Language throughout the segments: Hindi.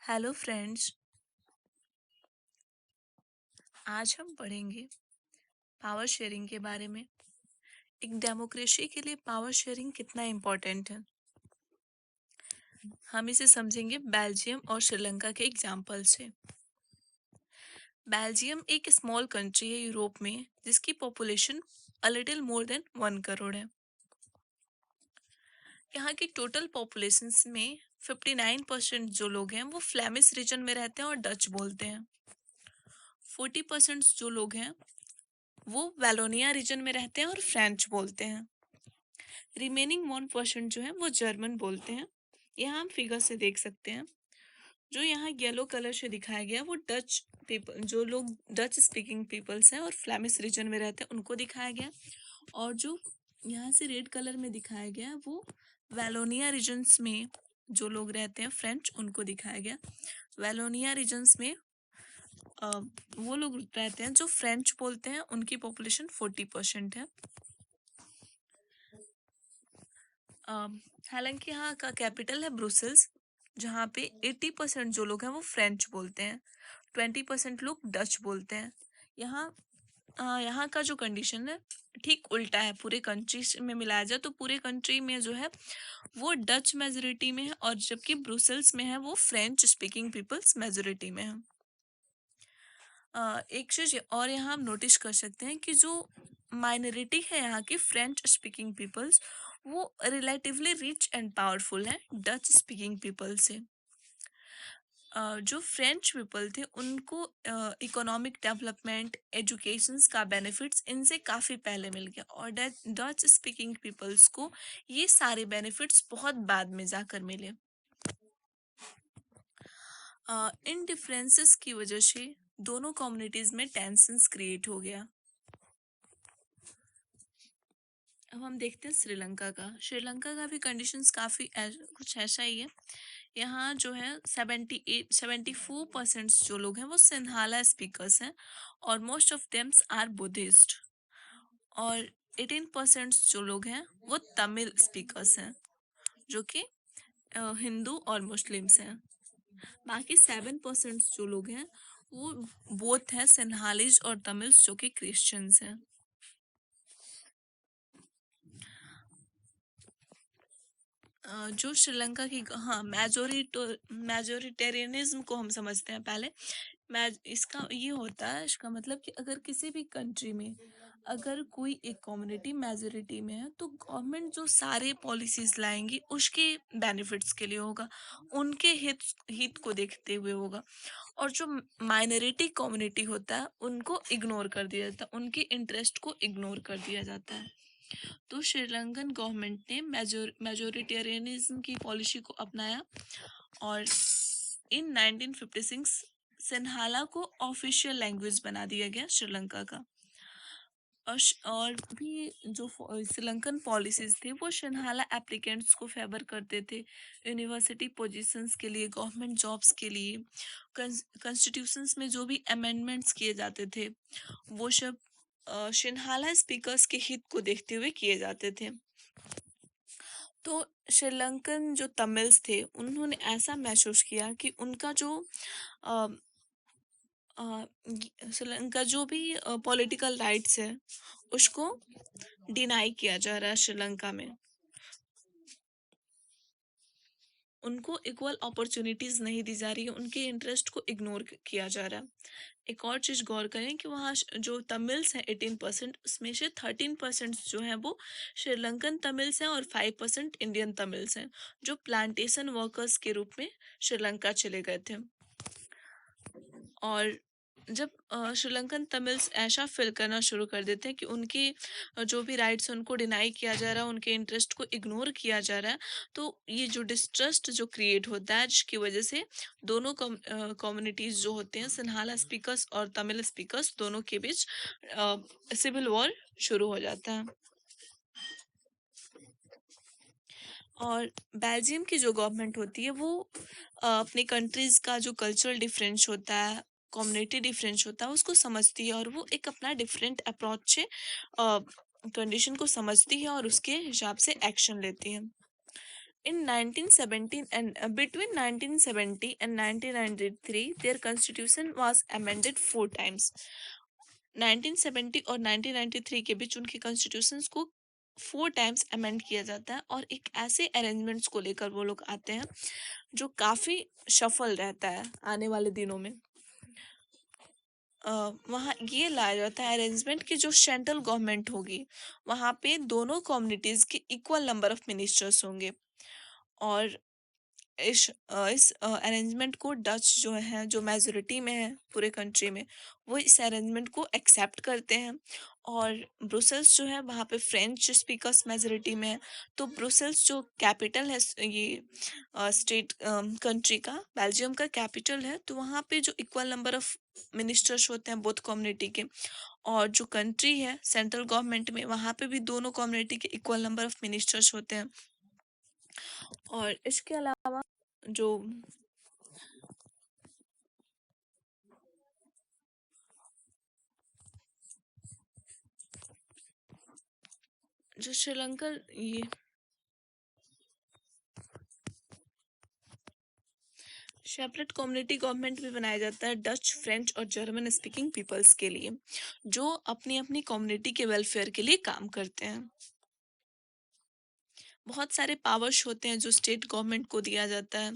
Hello friends. आज हम पढ़ेंगे पावर शेयरिंग के बारे में। एक डेमोक्रेसी के लिए पावर शेयरिंग कितना इम्पोर्टेंट है, हम इसे समझेंगे बेल्जियम और श्रीलंका के एग्जाम्पल से। बेल्जियम एक स्मॉल कंट्री है यूरोप में, जिसकी population a little more than 1 crore है। यहाँ की टोटल पॉपुलेशन में 59% जो लोग हैं वो फ्लेमिश रीजन में रहते हैं और डच बोलते हैं। 40% जो लोग हैं वो वेलोनिया रीजन में रहते हैं और फ्रेंच बोलते हैं। रिमेनिंग 1% जो है वो जर्मन बोलते हैं। यहाँ हम फिगर से देख सकते हैं। जो यहाँ येलो कलर से दिखाया गया वो डच पीपल, जो लोग डच स्पीकिंग पीपल्स हैं और फ्लेमिश रीजन में रहते हैं उनको दिखाया गया। और जो यहाँ से रेड कलर में दिखाया गया वो वेलोनिया रीजन्स में जो लोग रहते हैं फ्रेंच, उनको दिखाया गया। वेलोनिया रीजन्स में वो लोग रहते हैं जो फ्रेंच बोलते हैं, उनकी पॉपुलेशन 40% है। हालांकि यहाँ का कैपिटल है ब्रुसेल्स, जहाँ पे 80% जो लोग हैं वो फ्रेंच बोलते हैं, 20% लोग डच बोलते हैं। यहाँ यहाँ का जो कंडीशन है ठीक उल्टा है। पूरे कंट्री में मिलाया जाए तो पूरे कंट्री में जो है वो डच मेजोरिटी में है, और जबकि ब्रुसेल्स में है वो फ्रेंच स्पीकिंग पीपल्स मेजोरिटी में है। एक चीज और यहाँ हम नोटिस कर सकते हैं कि जो माइनॉरिटी है यहाँ की फ्रेंच स्पीकिंग पीपल्स, वो रिलेटिवली रिच एंड पावरफुल हैं डच स्पीकिंग पीपल से। जो फ्रेंच पीपल थे उनको इकोनॉमिक डेवलपमेंट, एजुकेशंस का बेनिफिट्स इनसे काफ़ी पहले मिल गया, और डच स्पीकिंग पीपल्स को ये सारे बेनिफिट्स बहुत बाद में जाकर मिले। इन डिफरेंसेस की वजह से दोनों कम्युनिटीज में टेंशंस क्रिएट हो गया। अब हम देखते हैं श्रीलंका का। श्रीलंका का भी कंडीशंस काफ़ी कुछ ऐसा ही है। यहाँ जो है 74% जो लोग हैं वो सिंहाला स्पीकर्स हैं, और मोस्ट ऑफ देम्स आर बुद्धिस्ट। और 18% जो लोग हैं वो तमिल स्पीकर्स हैं, जो कि हिंदू और मुस्लिम्स हैं। बाकी 7% जो लोग हैं वो बोथ हैं, सिन्हालीज और तमिल्स, जो कि क्रिश्चियंस हैं। जो श्रीलंका की, हाँ, मेजोरिटेरियनिज्म को हम समझते हैं पहले। मैं इसका ये होता है, इसका मतलब कि अगर किसी भी कंट्री में अगर कोई एक कम्युनिटी मेजोरिटी में है तो गवर्नमेंट जो सारे पॉलिसीज लाएंगी उसके बेनिफिट्स के लिए होगा, उनके हित हित को देखते हुए होगा। और जो माइनॉरिटी कम्युनिटी होता है उनको इग्नोर कर दिया जाता है, उनके इंटरेस्ट को इग्नोर कर दिया जाता है। तो श्रीलंकन गवर्नमेंट ने मेजोरिटेरियनिज्म की पॉलिसी को अपनाया, और इन 1956 सिन्हाला को ऑफिशियल लैंग्वेज बना दिया गया श्रीलंका का। और भी जो श्रीलंकन पॉलिसीज थी वो सिन्हाला एप्लीकेंट्स को फेवर करते थे, यूनिवर्सिटी पोजीशंस के लिए, गवर्नमेंट जॉब्स के लिए। कॉन्स्टिट्यूशंस में जो भी अमेंडमेंट्स किए जाते थे वो सब सिन्हाला स्पीकर्स के हित को देखते हुए किए जाते थे। तो श्रीलंकन जो तमिल्स थे उन्होंने ऐसा महसूस किया कि उनका जो अ, श्रीलंका जो भी पॉलिटिकल राइट्स है उसको डिनाई किया जा रहा है श्रीलंका में। उनको इक्वल अपॉर्चुनिटीज नहीं दी जा रही है, उनके इंटरेस्ट को इग्नोर किया जा रहा है। एक और चीज गौर करें कि वहाँ जो तमिल्स हैं 18%, उसमें से 13% जो है वो श्रीलंकन तमिल्स हैं और 5% इंडियन तमिल्स हैं, जो प्लांटेशन वर्कर्स के रूप में श्रीलंका चले गए थे। और जब श्रीलंकन तमिल्स ऐसा फील करना शुरू कर देते हैं कि उनकी जो भी राइट्स उनको डिनाई किया जा रहा है, उनके इंटरेस्ट को इग्नोर किया जा रहा है, तो ये जो डिस्ट्रस्ट जो क्रिएट होता है जिसकी वजह से दोनों कम्युनिटीज जो होते हैं, सिन्हाला स्पीकर्स और तमिल स्पीकर्स, दोनों के बीच सिविल वॉर शुरू हो जाता है। और बेल्जियम की जो गवर्नमेंट होती है वो अपनी कंट्रीज का जो कल्चरल डिफरेंस होता है, कम्युनिटी डिफरेंस होता है, उसको समझती है, और वो एक अपना डिफरेंट अप्रोच से कंडीशन को समझती है और उसके हिसाब से एक्शन लेती है। In 1917 and between 1970 and 1993, their constitution was amended 4 times. 1970 और 1993 के बीच उनके कॉन्स्टिट्यूशंस को 4 टाइम्स अमेंड किया जाता है, और एक ऐसे अरेंजमेंट्स को लेकर वो लोग आते हैं जो काफी सफल रहता है आने वाले दिनों में। वहाँ ये लाया जाता है अरेंजमेंट की जो सेंट्रल गवर्नमेंट होगी वहाँ पे दोनों कम्युनिटीज के इक्वल नंबर ऑफ मिनिस्टर्स होंगे। और इस अरेंजमेंट को डच जो है, जो मेजोरिटी में है पूरे कंट्री में, वो इस अरेंजमेंट को एक्सेप्ट करते हैं। और ब्रुसेल्स जो है वहाँ पे फ्रेंच स्पीकर्स मेजोरिटी में है। तो ब्रुसेल्स जो कैपिटल है ये स्टेट कंट्री का, बेल्जियम का कैपिटल है, तो वहाँ पे जो इक्वल नंबर ऑफ मिनिस्टर्स होते हैं बोथ कम्युनिटी के। और जो कंट्री है सेंट्रल गवर्नमेंट में, वहाँ पे भी दोनों कम्युनिटी के इक्वल नंबर ऑफ मिनिस्टर्स होते हैं। और इसके अलावा जो जो श्रीलंका ये सेपरेट कम्युनिटी गवर्नमेंट भी बनाया जाता है डच, फ्रेंच और जर्मन स्पीकिंग पीपल्स के लिए, जो अपनी अपनी कम्युनिटी के वेलफेयर के लिए काम करते हैं। बहुत सारे पावर्स होते हैं जो स्टेट गवर्नमेंट को दिया जाता है,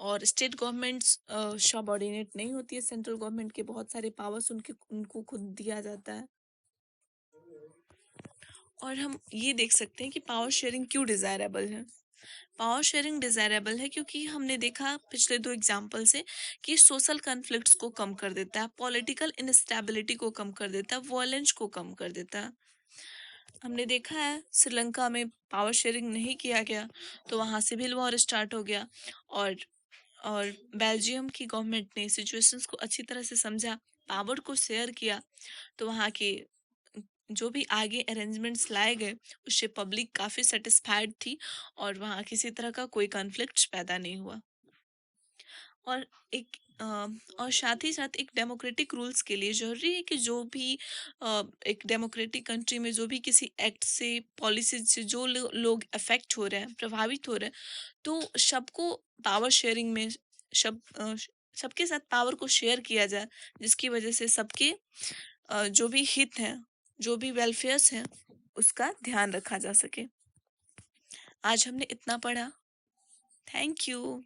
और स्टेट गवर्नमेंट्स सबऑर्डिनेट नहीं होती है सेंट्रल गवर्नमेंट के। बहुत सारे पावर्स उनको खुद दिया जाता है। और हम ये देख सकते हैं कि पावर शेयरिंग क्यों डिजायरेबल है। पावर शेयरिंग डिजायरेबल है क्योंकि हमने देखा पिछले दो एग्जाम्पल से कि सोशल कन्फ्लिक्ट्स को कम कर देता है, पॉलिटिकल इनस्टेबिलिटी को कम कर देता है, वॉयलेंस को कम कर देता है। हमने देखा है श्रीलंका में पावर शेयरिंग नहीं किया गया तो वहां सिविल वॉर स्टार्ट हो गया। और और बेल्जियम की गवर्नमेंट ने सिचुएशंस को अच्छी तरह से समझा, पावर को शेयर किया, तो वहाँ के जो भी आगे अरेंजमेंट्स लाए गए उससे पब्लिक काफ़ी सेटिस्फाइड थी, और वहाँ किसी तरह का कोई कॉन्फ्लिक्ट पैदा नहीं हुआ। और एक और साथ ही साथ एक डेमोक्रेटिक रूल्स के लिए जरूरी है कि जो भी एक डेमोक्रेटिक कंट्री में जो भी किसी एक्ट से, पॉलिसी से जो लोग अफेक्ट हो रहे हैं, प्रभावित हो रहे हैं, तो सबको पावर शेयरिंग में सबके साथ पावर को शेयर किया जाए, जिसकी वजह से सबके जो भी हित हैं, जो भी वेलफेयर्स हैं, उसका ध्यान रखा जा सके। आज हमने इतना पढ़ा। Thank you.